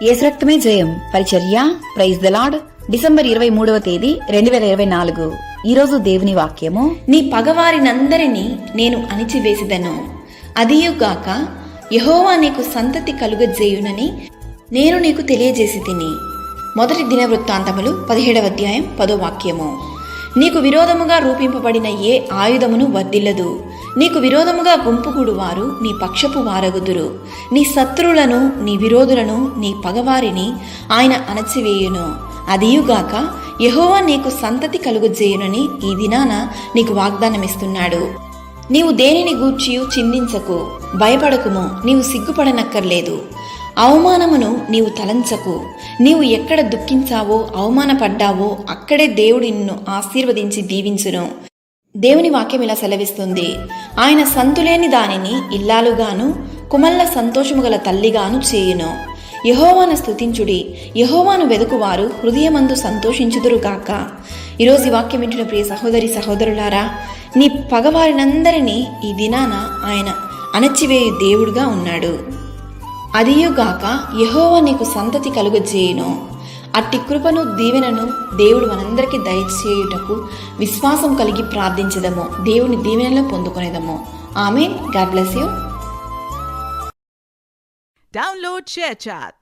యేసు రక్తమే జయం పరిచర్య ప్రైజ్ ద లార్డ్. డిసెంబర్ 23వ తేదీ 2024. ఈరోజు దేవుని వాక్యము, నీ పగవారినందరినీ నేను అణిచివేసిదను, అదియుగాక యెహోవా నీకు సంతతి కలుగజేయునని నేను నీకు తెలియజేసి తిని. మొదటి దినవృత్తాంతములు 17వ అధ్యాయం 10వ వాక్యము. నీకు విరోధముగా రూపింపబడిన ఏ ఆయుధమును వర్ధిల్లదు. నీకు విరోధముగా గుంపుకూడు వారు నీ పక్షపు వారగుదురు. నీ శత్రువులను, నీ విరోధులను, నీ పగవారిని ఆయన అణచివేయును. అదియుగాక యెహోవా నీకు సంతతి కలుగజేయునని ఈ దినాన నీకు వాగ్దానమిస్తున్నాడు. నీవు దేనిని గూర్చియు చింతించకు, భయపడకుము, నీవు సిగ్గుపడనక్కర్లేదు. అవమానమును నీవు తలంచకు. నీవు ఎక్కడ దుఃఖించావో, అవమానపడ్డావో అక్కడే దేవుడు నిన్ను ఆశీర్వదించి దీవించును. దేవుని వాక్యం ఇలా సెలవిస్తుంది, ఆయన సంతులేని దానిని ఇల్లాలుగాను, కుమల్ల సంతోషము గల తల్లిగాను చేయును. యెహోవాను స్తుతించుడి, యెహోవాను వెదుకువారు హృదయమందు సంతోషించుదురుగాక. ఈరోజు ఈ వాక్యం వింటున్న ప్రియ సహోదరి సహోదరులారా, నీ పగవారినందరినీ ఈ దినాన ఆయన అణచివేయు దేవుడుగా ఉన్నాడు. అదియుగాక యెహోవా నీకు సంతతి కలుగజేయును. అట్టి కృపను, దీవెనను దేవుడు మనందరికీ దయచేయుటకు విశ్వాసం కలిగి ప్రార్థించదము, దేవుని దీవెనలో పొందుకునేదము. Amen. God bless you. Download ShareChat.